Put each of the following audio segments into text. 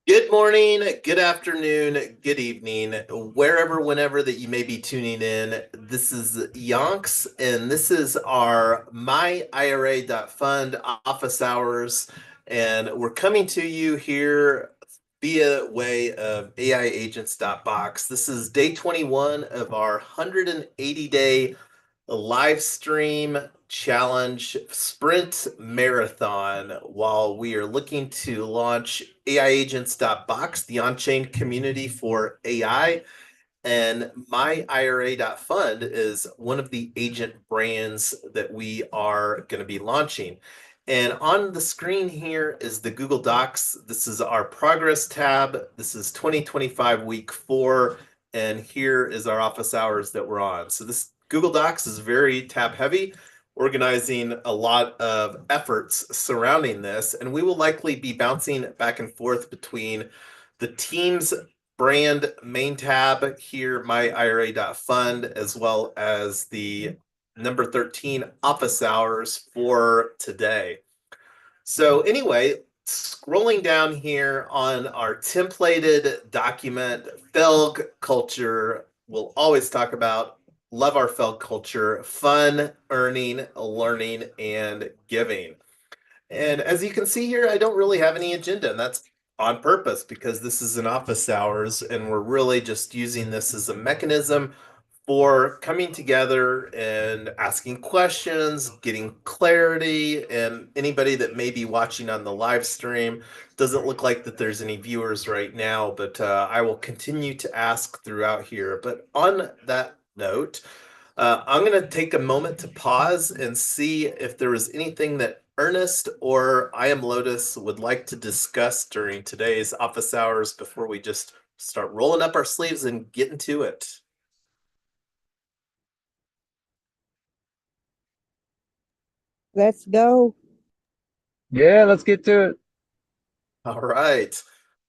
Good morning, good afternoon, good evening, wherever, whenever that you may be tuning in. This is Yonks, and this is our myIRA.fund office hours, and we're coming to you here via way of AiAgents.Box. This is day 21 of our 180-day live stream challenge sprint marathon while we are looking to launch AiAgents.Box, the on-chain community for AI. And myIRA.fund is one of the agent brands that we are going to be launching. And on the screen here is the Google Docs. This is our progress tab. This is 2025 week 4. And here is our office hours that we're on. So this Google Docs is very tab heavy, organizing a lot of efforts surrounding this. And we will likely be bouncing back and forth between the team's brand main tab here, myIRA.fund, as well as the number 13 office hours for today. So anyway, scrolling down here on our templated document, Felg culture, we'll always talk about love our Felg culture, fun, earning, learning, and giving. And as you can see here, I don't really have any agenda, and that's on purpose because this is an office hours, and we're really just using this as a mechanism for coming together and asking questions, getting clarity, and anybody that may be watching on the live stream. Doesn't look like that there's any viewers right now, but I will continue to ask throughout here. But on that note, I'm going to take a moment to pause and see if there was anything that Ernest or I Am Lotus would like to discuss during today's office hours before we just start rolling up our sleeves and getting to it. Let's go. Yeah, let's get to it. All right.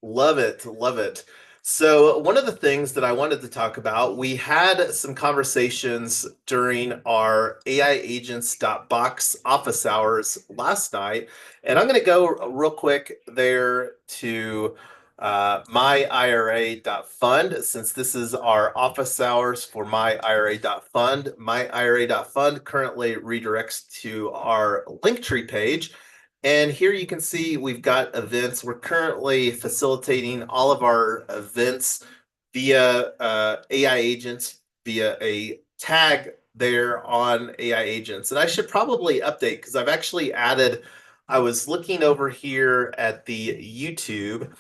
Love it. Love it. So, one of the things that I wanted to talk about, we had some conversations during our AiAgents.Box office hours last night. And I'm going to go real quick there to myIRA.fund, since this is our office hours for myIRA.fund. MyIRA.fund currently redirects to our Linktree page. And here you can see we've got events. We're currently facilitating all of our events via AI agents, via a tag there on AI agents. And I should probably update because I've actually added, I was looking over here at the YouTube,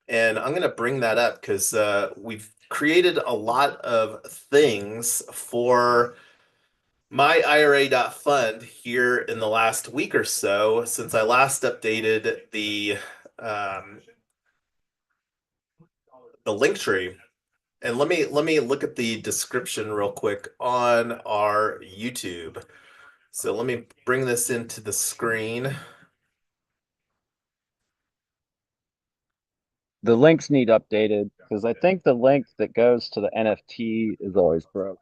and I'm going to bring that up because we've created a lot of things for myIRA.fund here in the last week or so since I last updated um, the link tree. And let me look at the description real quick on our YouTube. So let me bring this into the screen. The links need updated because I think the link that goes to the NFT is always broke.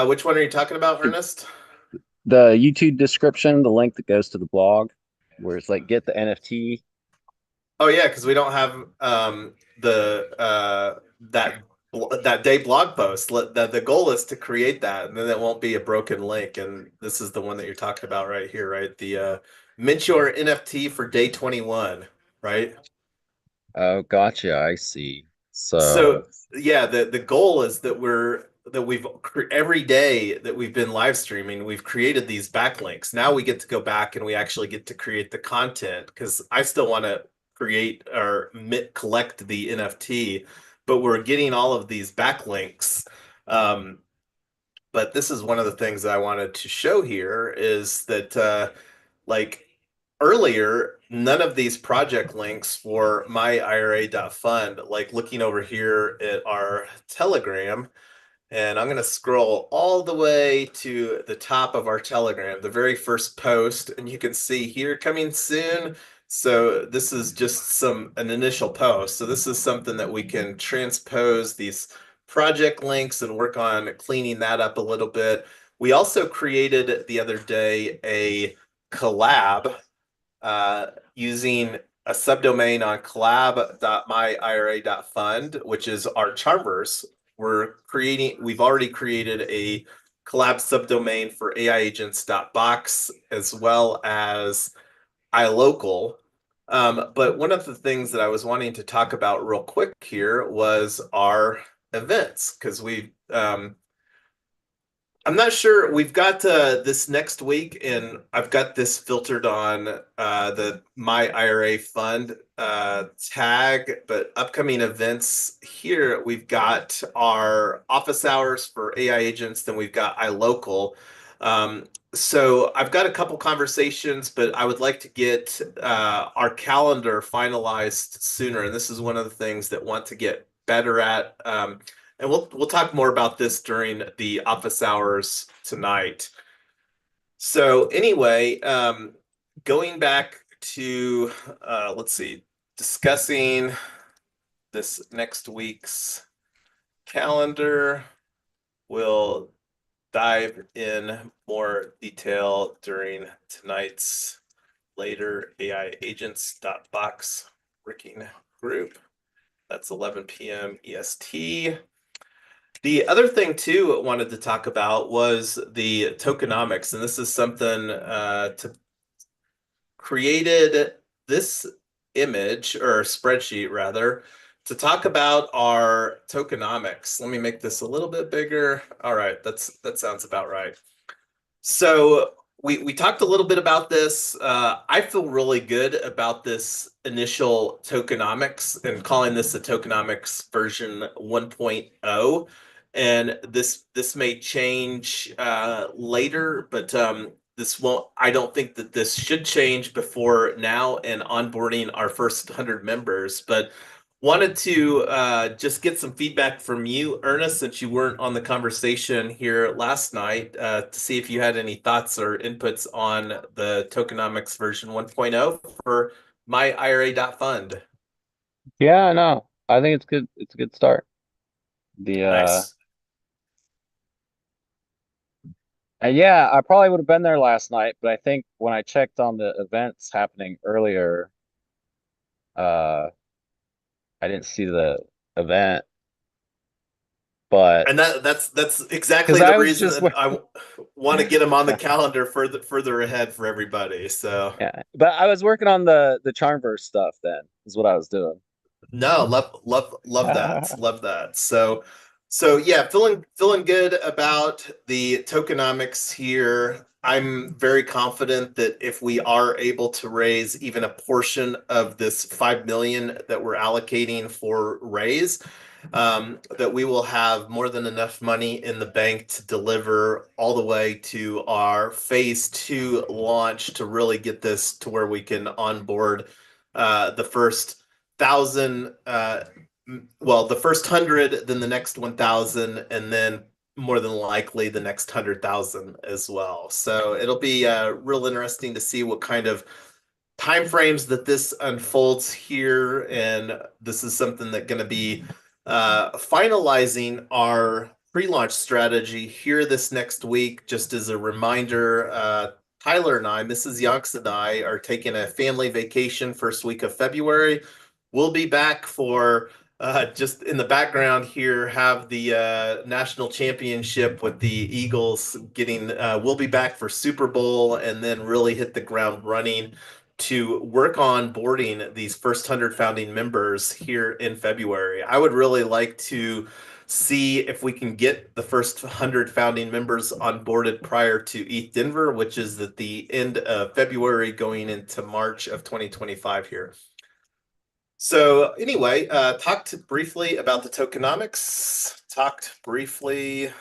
Which one are you talking about, It, Ernest? the YouTube description, the link that goes to the blog, where it's like get the NFT. Oh yeah, because we don't have the that day blog post. The goal is to create that, and then it won't be a broken link. And this is the one that you're talking about right here, right? The mint your NFT for day 21, right? Oh, gotcha. I see. So So yeah, the goal is that every day that we've been live streaming, we've created these backlinks. Now we get to go back and we actually get to create the content because I still want to create or collect the NFT, but we're getting all of these backlinks. Um, but this is one of the things that I wanted to show here is that like earlier, none of these project links for myIRA.fund, like looking over here at our Telegram, and I'm going to scroll all the way to the top of our Telegram, the very first post, and you can see here coming soon. So this is just an initial post. So this is something that we can transpose these project links and work on cleaning that up a little bit. We also created the other day a collab using a subdomain on collab.myIRA.fund, which is our Charmverse. We've already created a collab subdomain for AiAgents.Box as well as iLocal. But one of the things that I was wanting to talk about real quick here was our events, because I'm not sure. We've got this next week, and I've got this filtered on the myIRA.Fund tag. But upcoming events here, we've got our office hours for AI agents, then we've got iLocal. So I've got a couple conversations, but I would like to get our calendar finalized sooner. And this is one of the things that want to get better at. And we'll talk more about this during the office hours tonight. So anyway, going back to let's see, discussing this next week's calendar. We'll dive in more detail during tonight's later AiAgents.Box working group. That's 11 p.m. EST. The other thing too I wanted to talk about was the tokenomics, and this is something to created this image or spreadsheet rather to talk about our tokenomics. Let me make this a little bit bigger. All right, that sounds about right. So we talked a little bit about this. I feel really good about this initial tokenomics and calling this the tokenomics version 1.0. And this may change later, but this won't. I don't think that this should change before now and onboarding our first 100 members. But wanted to just get some feedback from you, Ernest, since you weren't on the conversation here last night, to see if you had any thoughts or inputs on the tokenomics version 1.0 for myIRA.fund. Yeah, no, I think it's good. It's a good start. The Nice. yeah, I probably would have been there last night, but I think when I checked on the events happening earlier, uh, I didn't see the event, but And that's because exactly the I was reason just that I want to get them on the calendar further ahead for everybody. So yeah, but I was working on the Charmverse stuff then, is what I was doing. no, love that. Love that. So yeah, feeling good about the tokenomics here. I'm very confident that if we are able to raise even a portion of this 5 million that we're allocating for raise, that we will have more than enough money in the bank to deliver all the way to our phase 2 launch to really get this to where we can onboard the first 1,000, well, the first 100, then the next 1,000, and then more than likely the next 100,000 as well. So it'll be real interesting to see what kind of timeframes that this unfolds here, and this is something that going to be finalizing our pre-launch strategy here this next week. Just as a reminder, Tyler and I, Mrs. Yonks and I, are taking a family vacation first week of February. We'll be back for just in the background here, have the national championship with the Eagles getting. We'll be back for Super Bowl and then really hit the ground running to work on boarding these first 100 founding members here in February. I would really like to see if we can get the first 100 founding members onboarded prior to ETH Denver, which is at the end of February going into March of 2025 here. So anyway, talked briefly about the tokenomics, talked briefly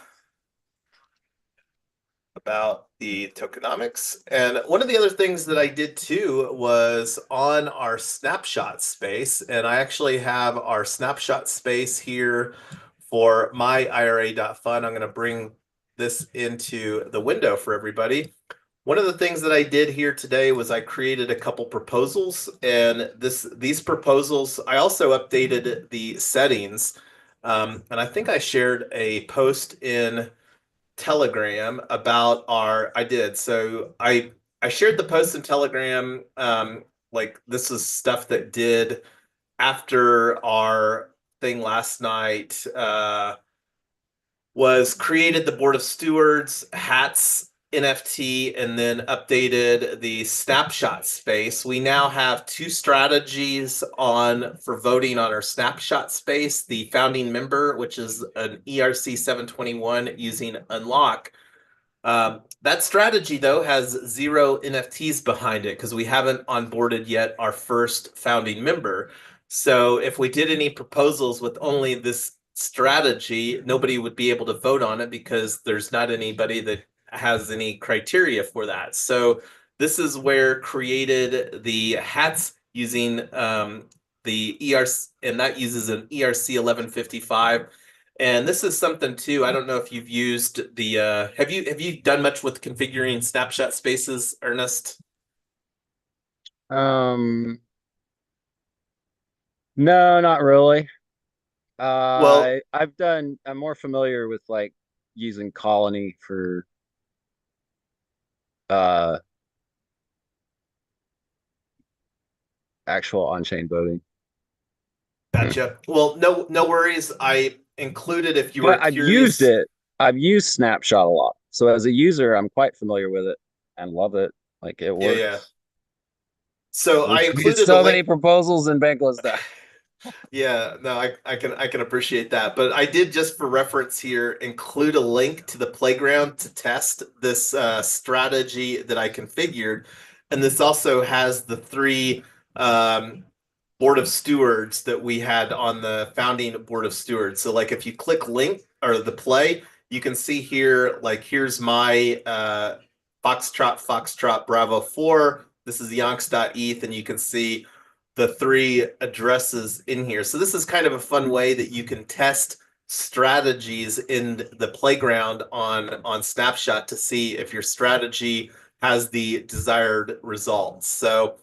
about the tokenomics. And one of the other things that I did too was on our snapshot space. And I actually have our snapshot space here for myIRA.fund. I'm going to bring this into the window for everybody. One of the things that I did here today was I created a couple proposals, and these proposals, I also updated the settings. And I think I shared a post in Telegram about I did. So I shared the post in Telegram like this is stuff that did after our thing last night. Was created the board of stewards, hats, NFT, and then updated the snapshot space. We now have two strategies on for voting on our snapshot space. The founding member, which is an ERC 721 using Unlock. That strategy, though, has 0 NFTs behind it because we haven't onboarded yet our first founding member. So if we did any proposals with only this strategy, nobody would be able to vote on it because there's not anybody that has any criteria for that. So this is where created the hats using the ERC, and that uses an ERC 1155. And this is something too. I don't know if you've used the have you done much with configuring snapshot spaces, Ernest? Um, no, not really. Well, I'm more familiar with like using Colony for uh actual on-chain voting. gotcha. Well, no worries. I included if you were But I've used curious. it. I've used Snapshot a lot. So as a user, I'm quite familiar with it and love it. Like it Yeah, yeah. works. So I We get included a so many link. proposals in Bankless DAO. Yeah, no, I can appreciate that. But I did just for reference here include a link to the playground to test this strategy that I configured. And this also has the three um, board of stewards that we had on the founding board of stewards. So like if you click link or the play, you can see here, like here's my Foxtrot Bravo 4. This is yonks.eth, and you can see the three addresses in here. So this is kind of a fun way that you can test strategies in the playground on Snapshot to see if your strategy has the desired results. So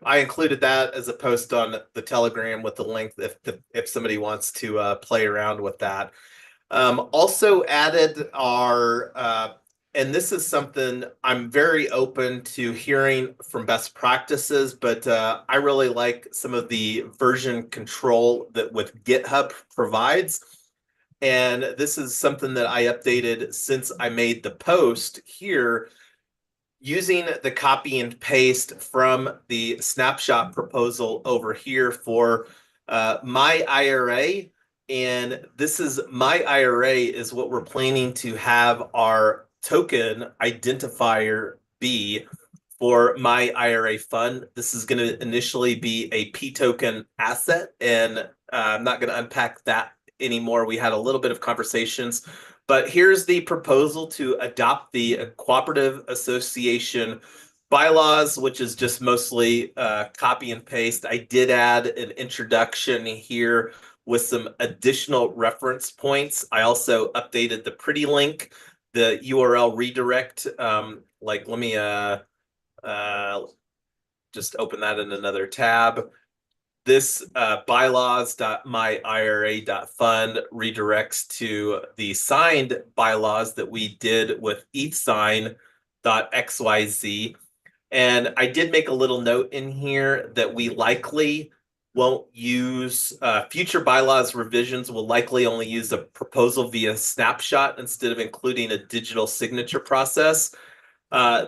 I included that as a post on the Telegram with the link if somebody wants to play around with that. Also added our, and this is something I'm very open to hearing from best practices, but I really like some of the version control that with GitHub provides. And this is something that I updated since I made the post here using the copy and paste from the snapshot proposal over here for myIRA. And this is myIRA is what we're planning to have our token identifier be for myIRA fund. This is going to initially be a P token asset, and I'm not going to unpack that anymore. We had a little bit of conversations, but here's the proposal to adopt the cooperative association bylaws, which is just mostly copy and paste. I did add an introduction here with some additional reference points. I also updated the pretty link, the URL redirect. Like, let me uh, just open that in another tab. This bylaws.myIRA.fund redirects to the signed bylaws that we did with ethsign.xyz. And I did make a little note in here that we likely won't use future bylaws revisions will likely only use a proposal via snapshot instead of including a digital signature process.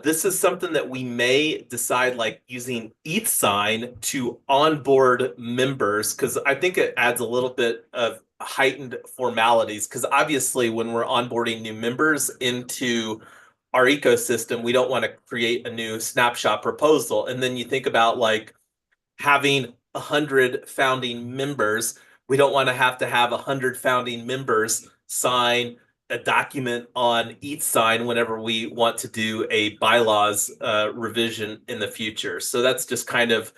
This is something that we may decide like using ETHSign to onboard members because I think it adds a little bit of heightened formalities because obviously when we're onboarding new members into our ecosystem, we don't want to create a new snapshot proposal. And then you think about like having 100 founding members. We don't want to have 100 founding members sign a document on each sign whenever we want to do a bylaws revision in the future. So that's just kind of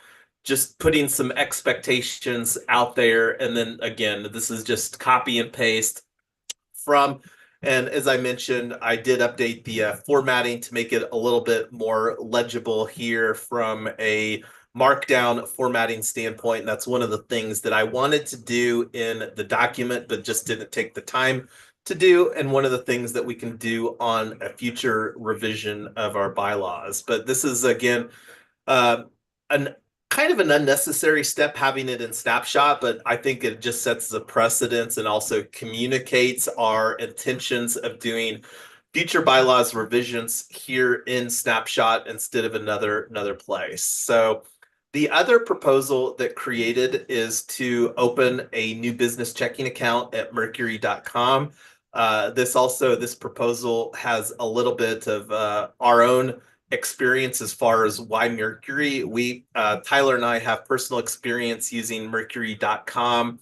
just putting some expectations out there. And then again, this is just copy and paste from. And as I mentioned, I did update the formatting to make it a little bit more legible here from a markdown formatting standpoint. And that's one of the things that I wanted to do in the document, but just didn't take the time to do. And one of the things that we can do on a future revision of our bylaws. But this is, again, uh, an kind of an unnecessary step having it in Snapshot, but I think it just sets the precedence and also communicates our intentions of doing future bylaws revisions here in Snapshot instead of another place. So the other proposal that created is to open a new business checking account at mercury.com. This proposal has a little bit of our own experience as far as why Mercury. Tyler and I have personal experience using mercury.com.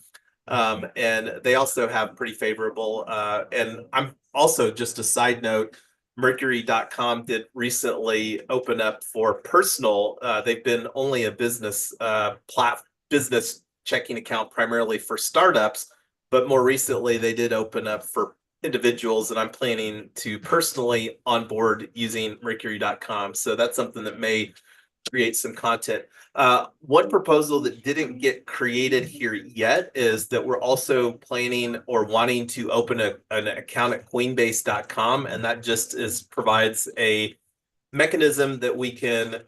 And they also have pretty favorable, and I'm also, just a side note, mercury.com did recently open up for personal. They've been only a business checking account primarily for startups, but more recently they did open up for individuals, and I'm planning to personally onboard using mercury.com. So that's something that may create some content. One proposal that didn't get created here yet is that we're also planning or wanting to open an account at coinbase.com, and that just provides a mechanism that we can,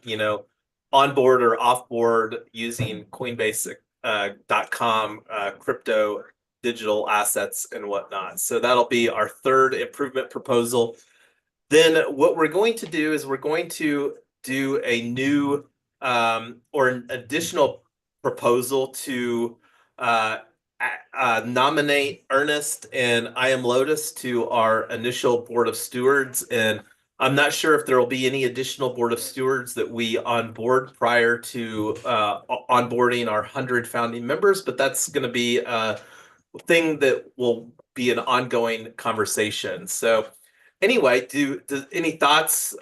onboard or offboard using coinbase.com crypto digital assets and whatnot. So that'll be our third improvement proposal. Then what we're going to do is we're going to do a new or an additional proposal to nominate Ernest and I Am Lotus to our initial board of stewards. And I'm not sure if there will be any additional board of stewards that we onboard prior to onboarding our 100 founding members, but that's going to be a thing that will be an ongoing conversation. So anyway, any thoughts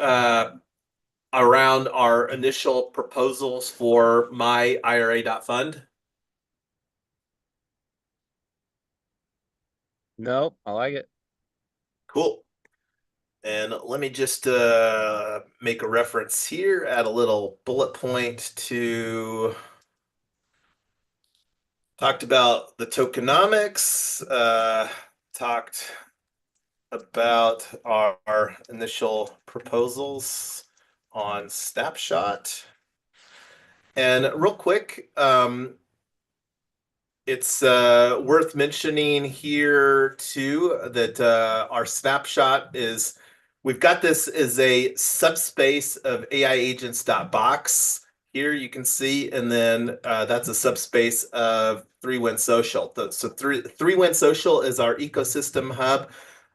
around our initial proposals for myIRA.fund? Nope, I like it. Cool. And let me just make a reference here, add a little bullet point to talked about the tokenomics, talked about our initial proposals on Snapshot. And real quick, it's worth mentioning here too that our Snapshot is, we've got this as a subspace of AiAgents.Box. Here you can see, and then that's a subspace of 3Win Social. So 3Win Social is our ecosystem hub.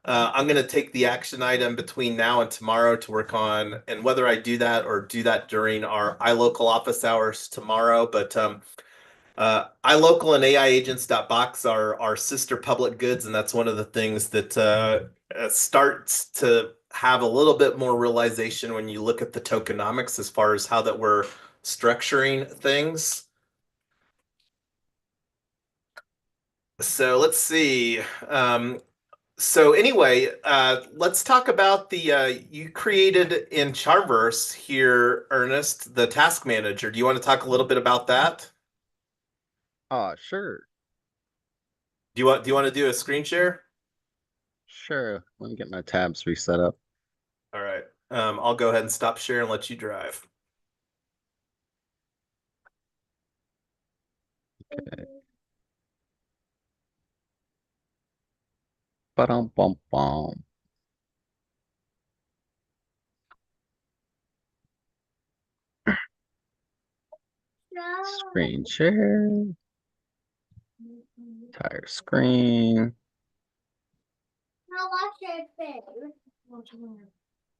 I'm going to take the action item between now and tomorrow to work on, and whether I do that or do that during our iLocal office hours tomorrow. But iLocal and AiAgents.Box are our sister public goods, and that's one of the things that starts to have a little bit more realization when you look at the tokenomics as far as how that we're structuring things. So let's see. So anyway, let's talk about the you created in Charverse here, Ernest, the task manager. Do you want to talk a little bit about that? Sure. Do you want to do a screen share? Sure. Let me get my tabs reset up. All right. I'll go ahead and stop share and let you drive. Okay. Ba-dum-bum-bum. Screen share. Entire screen.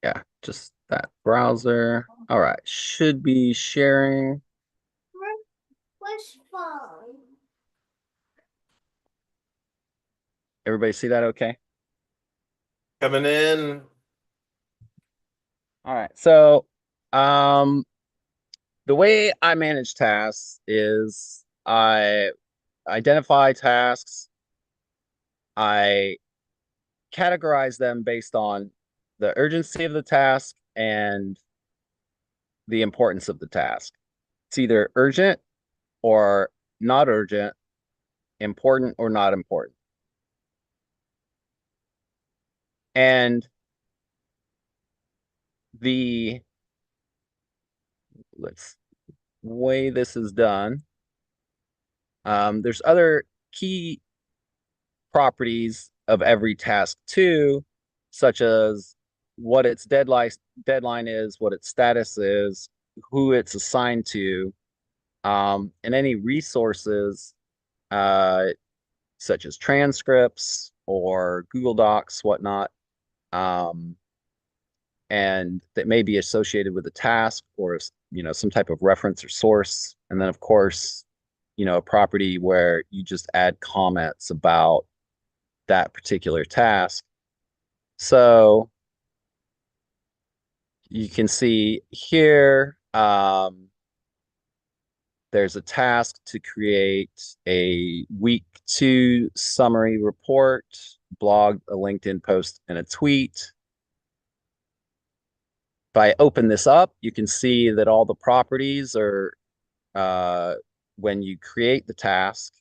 Yeah, just that browser. All right, should be sharing. Everybody see that okay? Coming in. All right, so um, the way I manage tasks is I identify tasks, I categorize them based on the urgency of the task and the importance of the task. It's either urgent or not urgent, important or not important. And the let's way this is done, there's other key properties of every task too, such as what its deadline is, what its status is, who it's assigned to, and any resources uh, such as transcripts or Google Docs, whatnot, um, and that may be associated with a task or some type of reference or source. And then of course, a property where you just add comments about that particular task. So you can see here, there's a task to create a week 2 summary report, blog, a LinkedIn post, and a tweet. If I open this up, you can see that all the properties are, when you create the task,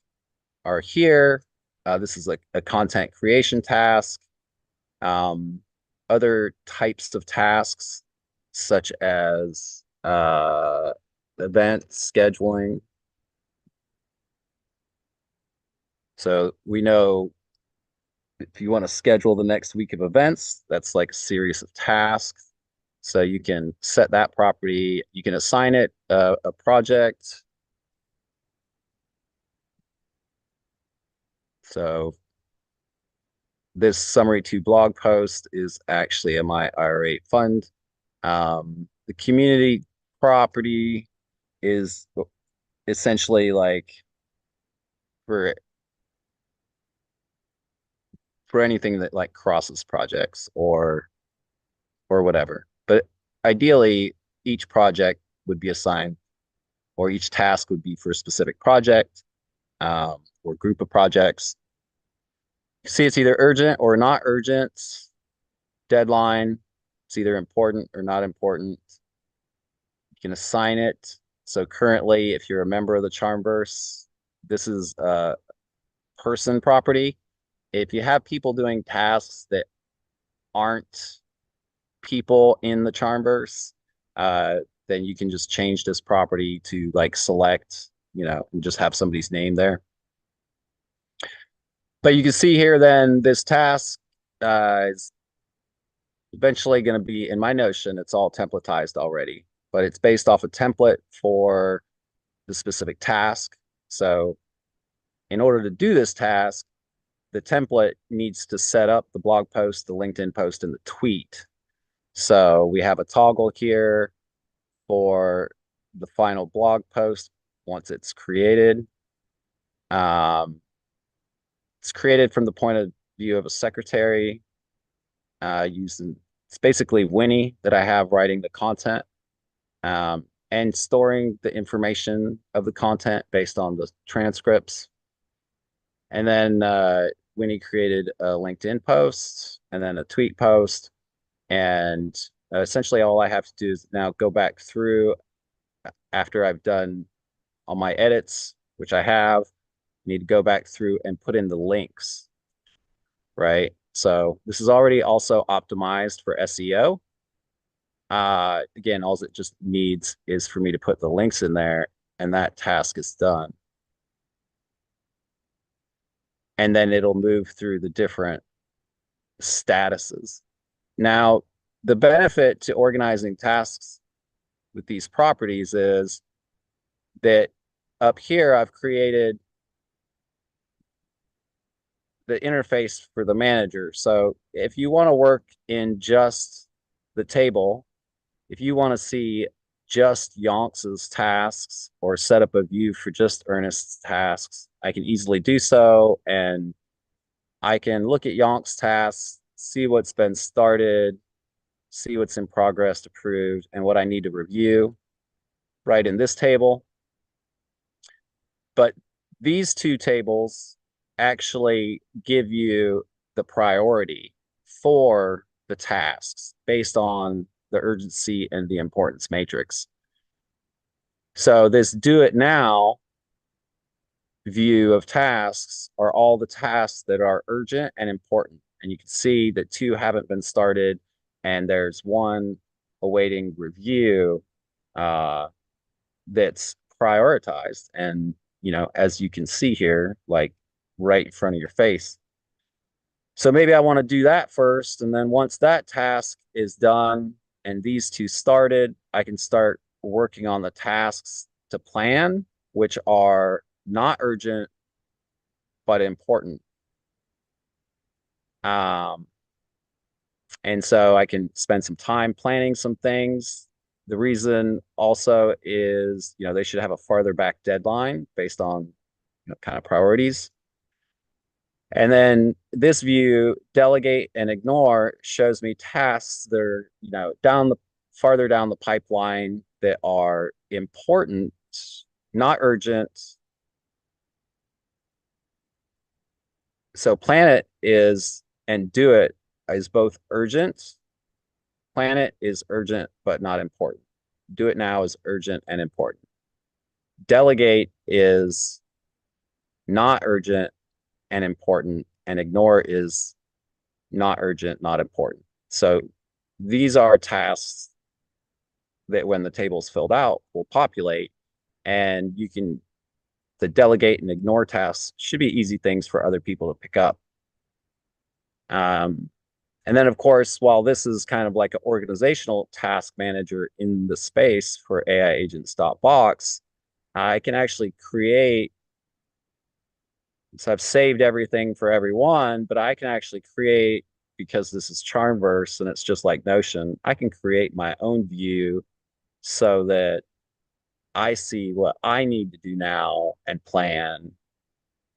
are here. This is like a content creation task. Other types of tasks, such as event scheduling. So we know if you want to schedule the next week of events, that's like a series of tasks. So you can set that property, you can assign it a project. So this summary to blog post is actually a myIRA.fund. The community property is essentially like for anything that like crosses projects or whatever. But ideally, each project would be assigned, or each task would be for a specific project or group of projects. You see, it's either urgent or not urgent. Deadline, it's either important or not important. You can assign it. So currently, if you're a member of the Charmverse, this is a person property. If you have people doing tasks that aren't people in the Charmverse, then you can just change this property to like select, and just have somebody's name there. But you can see here then this task is eventually going to be, in my Notion, it's all templatized already, but it's based off a template for the specific task. So in order to do this task, the template needs to set up the blog post, the LinkedIn post, and the tweet. So we have a toggle here for the final blog post once it's created. It's created from the point of view of a secretary using, it's basically Winnie that I have writing the content and storing the information of the content based on the transcripts. And then Winnie created a LinkedIn post and then a tweet post. And essentially all I have to do is now go back through after I've done all my edits, which I have. Need to go back through and put in the links, right? So this is already also optimized for SEO. Again, all it just needs is for me to put the links in there, and that task is done. And then it'll move through the different statuses. Now, the benefit to organizing tasks with these properties is that up here I've created the interface for the manager. So if you want to work in just the table, if you want to see just Yonks's tasks or set up a view for just Ernest's tasks, I can easily do so. And I can look at Yonk's tasks, see what's been started, see what's in progress, approved, and what I need to review right in this table. But these two tables actually give you the priority for the tasks based on the urgency and the importance matrix. So this do it now view of tasks are all the tasks that are urgent and important. And you can see that 2 haven't been started and there's 1 awaiting review. that's prioritized. And, as you can see here, like right in front of your face. So maybe I want to do that first. And then once that task is done and these two started, I can start working on the tasks to plan, which are not urgent, but important. Um, and so I can spend some time planning some things. The reason also is, they should have a farther back deadline based on, kind of priorities. And then this view, delegate and ignore, shows me tasks that are, farther down the pipeline that are important, not urgent. So plan it is, and do it is both urgent. Plan it is urgent, but not important. Do it now is urgent and important. Delegate is not urgent and important, and ignore is not urgent, not important. So these are tasks that when the table is filled out will populate, and the delegate and ignore tasks should be easy things for other people to pick up. And then, of course, while this is kind of like an organizational task manager in the space for AiAgents.Box, I can actually create. So I've saved everything for everyone, but I can actually create, because this is Charmverse and it's just like Notion, I can create my own view so that I see what I need to do now and plan.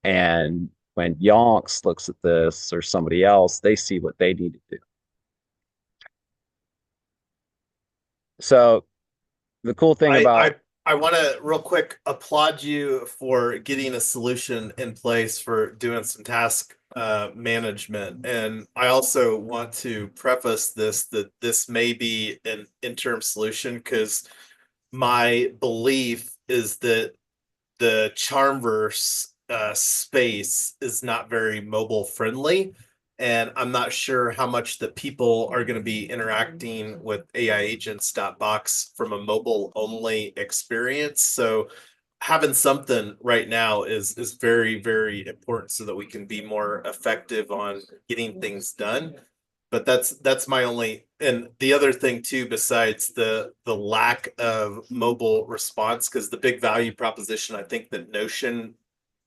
And when Yonks looks at this or somebody else, they see what they need to do. So the cool thing about I want to real quick applaud you for getting a solution in place for doing some task management. And I also want to preface this that this may be an interim solution, because my belief is that the Charmverse space is not very mobile friendly. And I'm not sure how much the people are going to be interacting with AiAgents.Box from a mobile only experience. So having something right now is very, very important so that we can be more effective on getting things done. But that's my only, and the other thing too, besides the lack of mobile response, because the big value proposition I think that Notion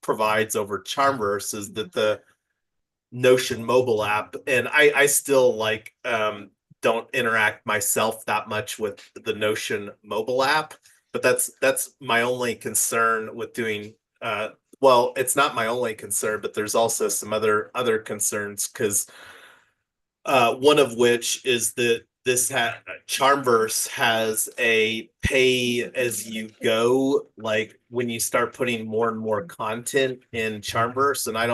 provides over Charmverse is that the Notion mobile app, and I still don't interact myself that much with the Notion mobile app, but that's my only concern with doing well, it's not my only concern, but there's also some other concerns, because one of which is that Charmverse has a pay as you go, like when you start putting more and more content in Charmverse, and I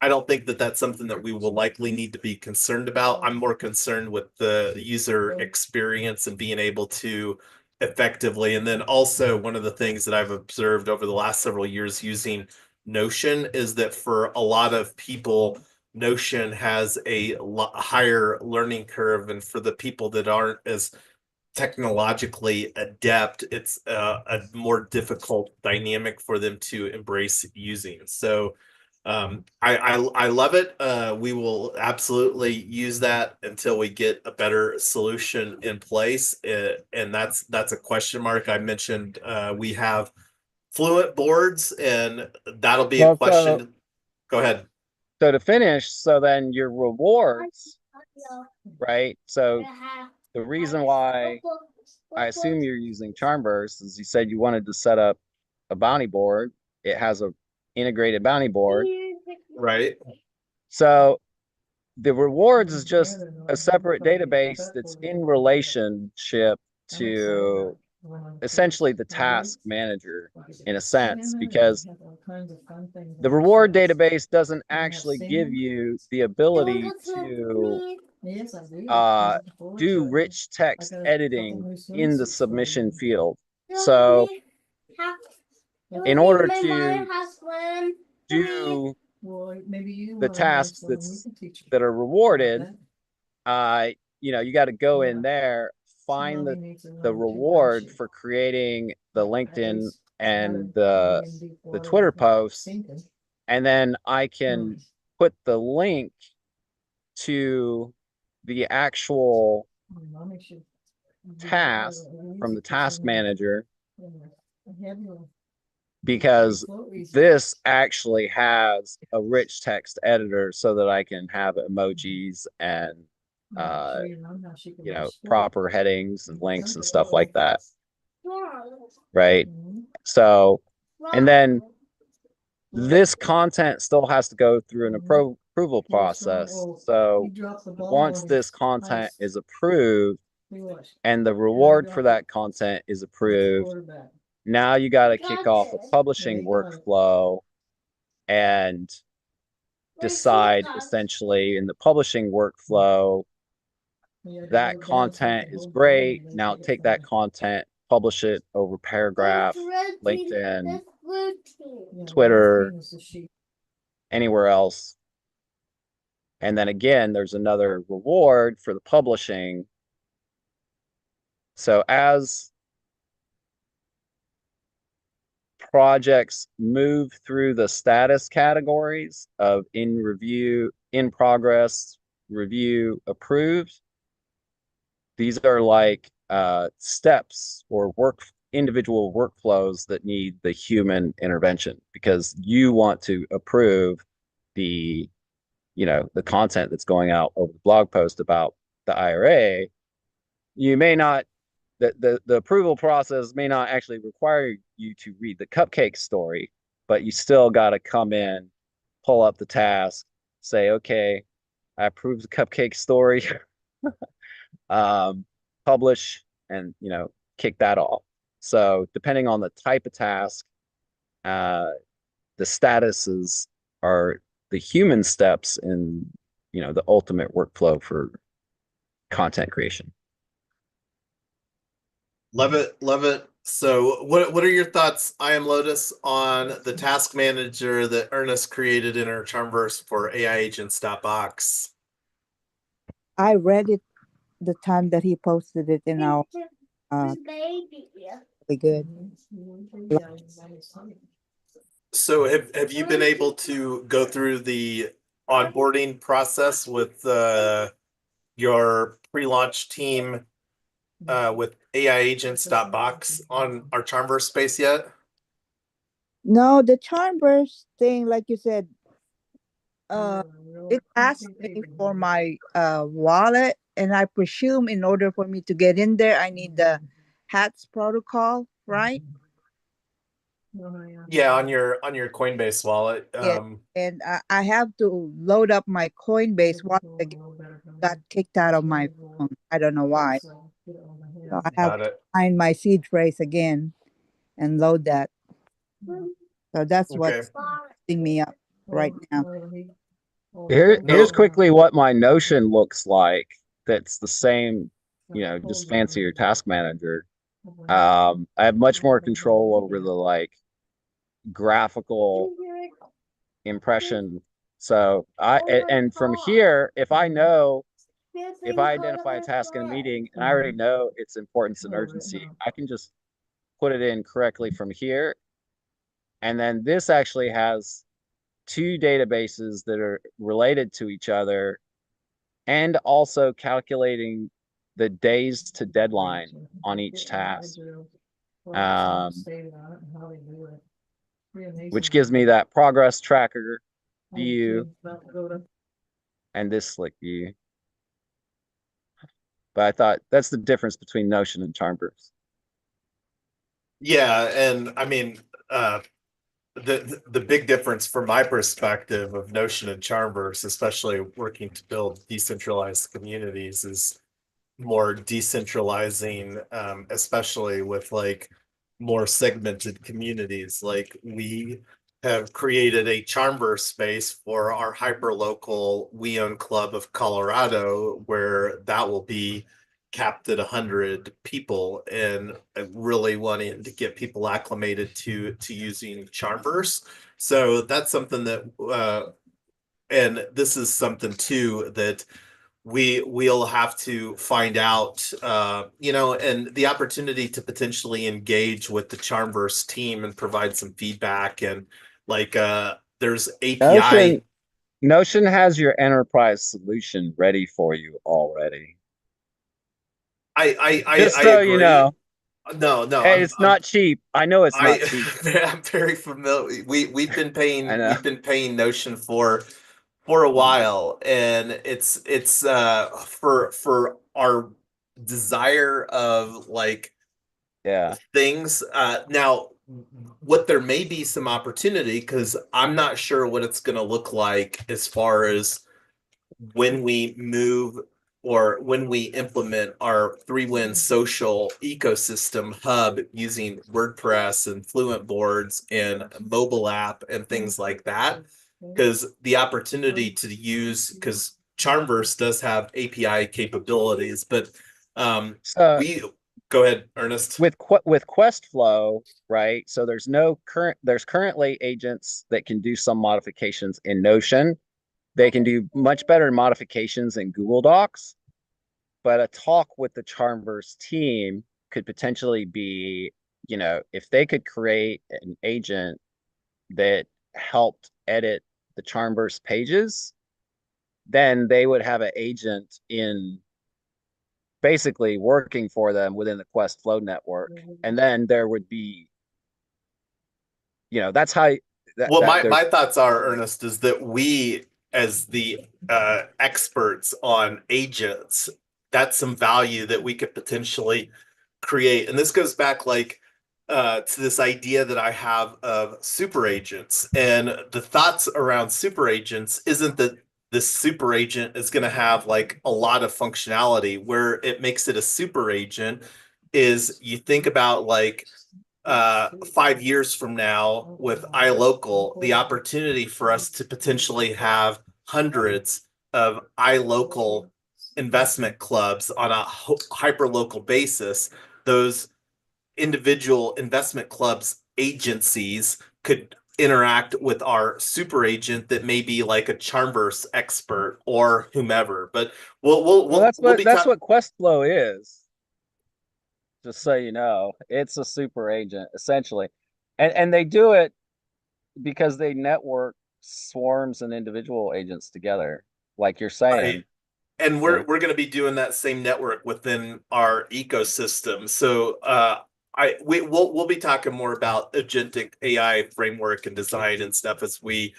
don't think that that's something that we will likely need to be concerned about. I'm more concerned with the user experience and being able to effectively. And then also one of the things that I've observed over the last several years using Notion is that for a lot of people, Notion has a higher learning curve, and for the people that aren't as technologically adept, it's a more difficult dynamic for them to embrace using. So I love it. We will absolutely use that until we get a better solution in place. And that's a question mark. I mentioned we have Fluent boards, and that'll be a well, so question. Go ahead. so to finish, so then your rewards, right? So the reason why I assume you're using Charmverse is you said you wanted to set up a bounty board. It has a integrated bounty board. Right. So the rewards is just a separate database that's in relationship to essentially the task manager in a sense, because the reward database doesn't actually give you the ability to do rich text editing in the submission field. So in order to do the tasks that are rewarded, you got to go in there, find the reward for creating the LinkedIn and the Twitter posts, and then I can put the link to the actual task from the task manager, because this actually has a rich text editor so that I can have emojis and proper headings and links and stuff like that. Right. So, and then this content still has to go through an approval process. So once this content is approved and the reward for that content is approved, now you got to kick off a publishing workflow and decide essentially in the publishing workflow that content is great. Now take that content, publish it over Paragraph, LinkedIn, Twitter, anywhere else. And then again, there's another reward for the publishing. So as projects move through the status categories of in review, in progress, review, approved, these are like steps or individual workflows that need the human intervention, because you want to approve the the content that's going out over the blog post about the IRA. You may not, the approval process may not actually require you to read the cupcake story, but you still got to come in, pull up the task, say, okay, I approve the cupcake story, publish, and kick that off. So depending on the type of task, the statuses are the human steps in the ultimate workflow for content creation. Love it, love it. So what are your thoughts, I am Lotus, on the task manager that Ernest created in our Charmverse for AiAgents.Box? I read it the time that he posted it in our really good. So have you been able to go through the onboarding process with your pre-launch team with AiAgents.Box on our Charmverse space yet? No, the Charmverse thing, like you said, it asked me for my wallet, and I presume in order for me to get in there, I need the HATS protocol, right? Yeah, on your Coinbase wallet. Yeah, and I have to load up my Coinbase wallet again. Got kicked out of my phone. I don't know why. So I have Got to it. find my seed phrase again and load that. So that's Okay. what's setting me up right now. Here's quickly what my Notion looks like. That's the same, just fancier task manager. I have much more control over the graphical impression. So and from here, if I identify a task in a meeting and I already know its importance and urgency, I can just put it in correctly from here. And then this actually has two databases that are related to each other, and also calculating the days to deadline on each task, which gives me that progress tracker view and this slick view. But I thought that's the difference between Notion and Charmverse. Yeah, and I mean, the big difference from my perspective of Notion and Charmverse, especially working to build decentralized communities, is more decentralizing, especially with more segmented communities. Like we have created a Charmverse space for our hyperlocal We Own Club of Colorado, where that will be capped at 100 people, and really wanting to get people acclimated to using Charmverse. So that's something that and this is something too that we'll have to find out, and the opportunity to potentially engage with the Charmverse team and provide some feedback and like there's API. Notion has your enterprise solution ready for you already. Just I so you agree. know. No, no, Hey, it's not cheap. I know it's not I cheap. I'm very familiar. We've been I paying know. Notion for a while, and it's for our desire of like Yeah. things. Now, what there may be some opportunity because I'm not sure what it's going to look like as far as when we move or when we implement our 3Win social ecosystem hub using WordPress and Fluent boards and mobile app and things like that. Because the opportunity to use, because Charmverse does have API capabilities, but So we go ahead, Ernest. with Questflow, right? So there's currently agents that can do some modifications in Notion. They can do much better modifications in Google Docs, but a talk with the Charmverse team could potentially be, if they could create an agent that helped edit the Charmverse pages, then they would have an agent in basically working for them within the Quest Flow network. And then there would be, that's how Well, that my there's thoughts are, Ernest, is that we, as the experts on agents, that's some value that we could potentially create. And this goes back like to this idea that I have of super agents. And the thoughts around super agents isn't that this super agent is going to have like a lot of functionality. Where it makes it a super agent is you think about like 5 years from now with iLocal, the opportunity for us to potentially have hundreds of iLocal investment clubs on a hyper local basis. Those individual investment clubs agencies could interact with our super agent that may be like a Charmverse expert or whomever. But well, we'll be that's talking. what Quest Flow is. Just so you know, it's a super agent essentially, and they do it because they network swarms and individual agents together, like you're Right. saying. And And we're going to be doing that same network within our ecosystem. So we'll be talking more about agentic AI framework and design and stuff as we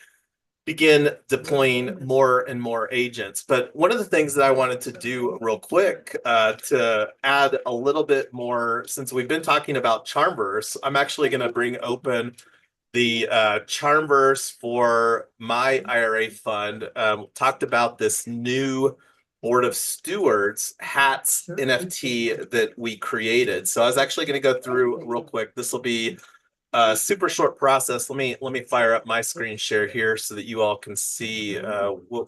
begin deploying more and more agents. But one of the things that I wanted to do real quick to add a little bit more, since we've been talking about Charmverse, I'm actually going to bring open the Charmverse for myIRA.Fund. Talked about this new board of stewards hats NFT that we created. So I was actually going to go through real quick. This will be a super short process. Let me fire up my screen share here so that you all can see what we're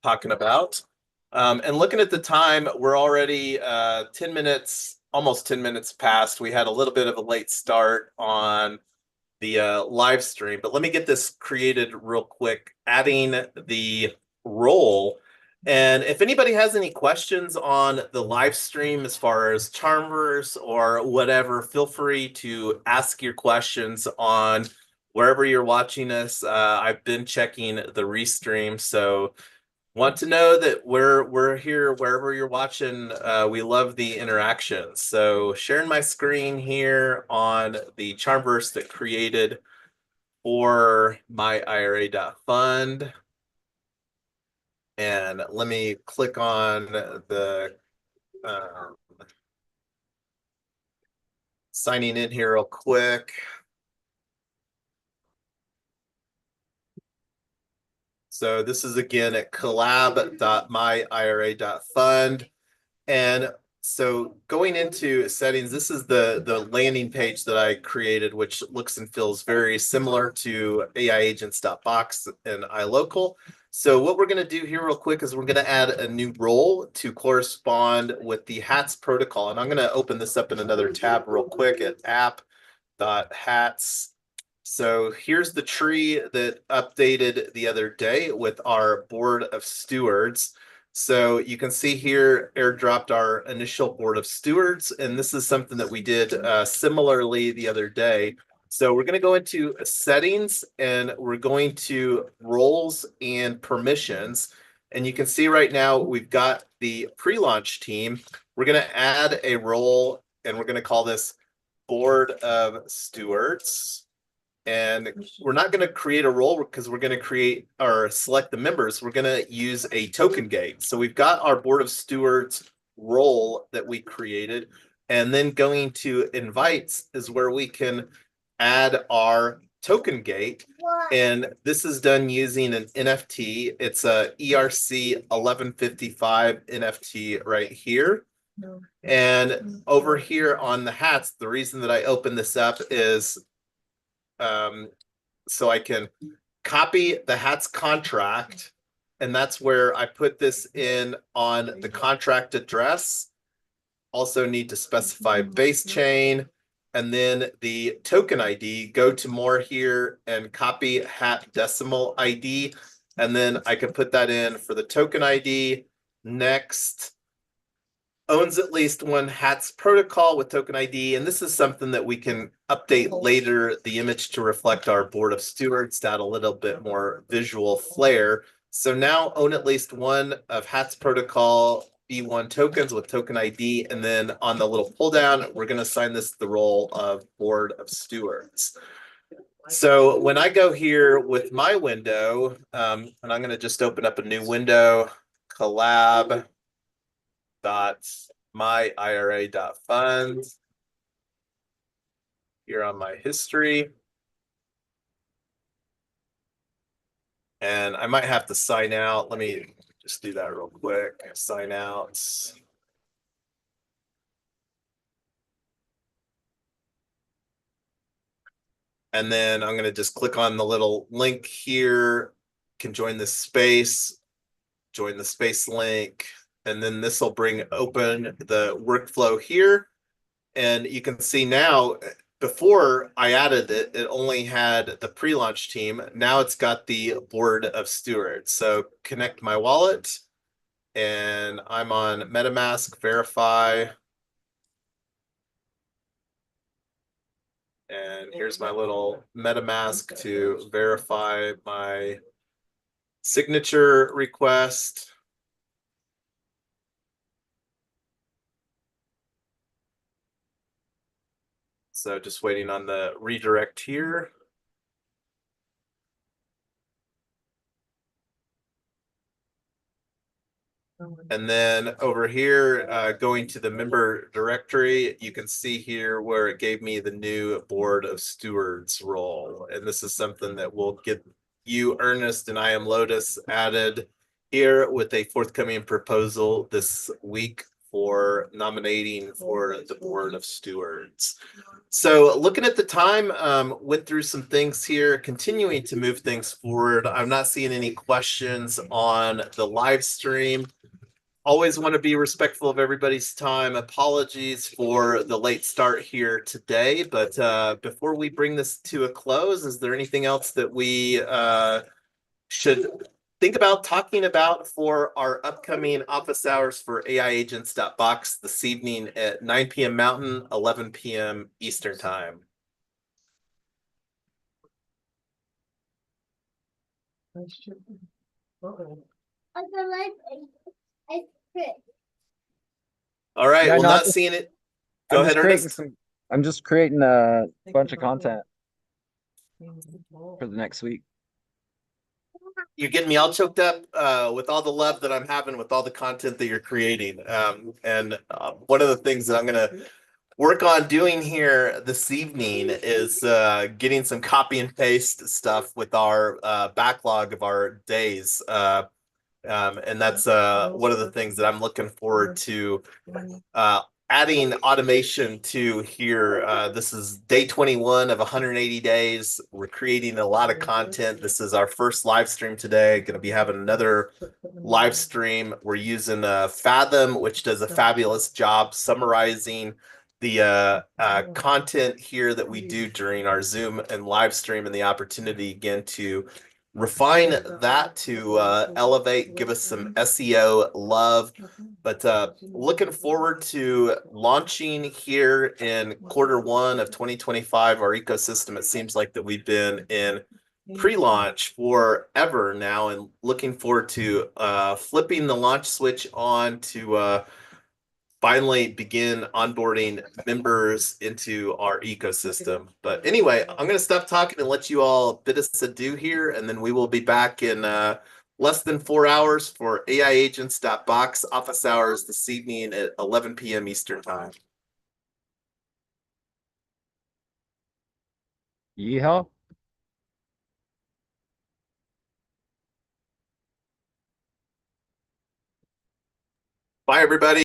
talking about. And looking at the time, we're already 10 minutes, almost 10 minutes past. We had a little bit of a late start on the live stream, but let me get this created real quick, adding the role. And if anybody has any questions on the live stream as far as Charmverse or whatever, feel free to ask your questions on wherever you're watching us. I've been checking the restream, so want to know that we're here wherever you're watching. We love the interaction. So sharing my screen here on the Charmverse that created for myIRA.fund. And let me click on the signing in here real quick. So this is again at collab.myIRA.fund. And so going into settings, this is the landing page that I created, which looks and feels very similar to AiAgents.Box and iLocal. So what we're going to do here real quick is we're going to add a new role to correspond with the HATS protocol. And I'm going to open this up in another tab real quick at app.hats. So here's the tree that updated the other day with our board of stewards. So you can see here, airdropped our initial board of stewards, and this is something that we did similarly the other day. So we're going to go into settings and we're going to roles and permissions. And you can see right now we've got the pre-launch team. We're going to add a role and we're going to call this board of stewards. And we're not going to create a role because we're going to create or select the members. We're going to use a token gate. So we've got our board of stewards role that we created. And then going to invites is where we can add our token gate. And this is done using an NFT. It's a ERC 1155 NFT right here. And over here on the hats, the reason that I opened this up is so I can copy the hats contract, and that's where I put this in on the contract address. Also need to specify base chain, and then the token ID, go to more here and copy hat decimal ID, and then I can put that in for the token ID. Next, owns at least one HATS protocol with token ID. And this is something that we can update later, the image to reflect our board of stewards to add a little bit more visual flair. So now own at least one of HATS protocol B1 tokens with token ID. And then on the little pull down, we're going to assign this the role of board of stewards. So when I go here with my window, and I'm going to just open up a new window, collab myIRA.fund here on my history. And I might have to sign out. Let me just do that real quick. Sign out. And then I'm going to just click on the little link here. Can join this space, join the space link. And then this will bring open the workflow here. And you can see now, before I added it, it only had the pre-launch team. Now it's got the board of stewards. So connect my wallet, and I'm on MetaMask, verify. And here's my little MetaMask to verify my signature request. So just waiting on the redirect here. And then over here, going to the member directory, you can see here where it gave me the new board of stewards role. And this is something that will get you, Ernest, and I am Lotus added here with a forthcoming proposal this week for nominating for the board of stewards. So looking at the time, went through some things here, continuing to move things forward. I'm not seeing any questions on the live stream. Always want to be respectful of everybody's time. Apologies for the late start here today, but before we bring this to a close, is there anything else that we should think about talking about for our upcoming office hours for AiAgents.Box this evening at 9 p.m. Mountain, 11 p.m. Eastern Time? All right, Yeah, well, no, not seeing it. Go ahead, Ernest. I'm just creating a bunch of content for the next week. You're getting me all choked up with all the love that I'm having with all the content that you're creating. And one of the things that I'm going to work on doing here this evening is getting some copy and paste stuff with our backlog of our days. And that's one of the things that I'm looking forward to adding automation to here. This is day 21 of 180 days. We're creating a lot of content. This is our first live stream today. Going to be having another live stream. We're using Fathom, which does a fabulous job summarizing the content here that we do during our Zoom and live stream, and the opportunity again to refine that to elevate, give us some SEO love. But looking forward to launching here in Q1 of 2025, our ecosystem. It seems like that we've been in pre-launch forever now, and looking forward to flipping the launch switch on to finally begin onboarding members into our ecosystem. But anyway, I'm going to stop talking and let you all bid us adieu here, and then we will be back in less than 4 hours for AiAgents.Box office hours this evening at 11 p.m. Eastern Time. Yeehaw. Bye, everybody.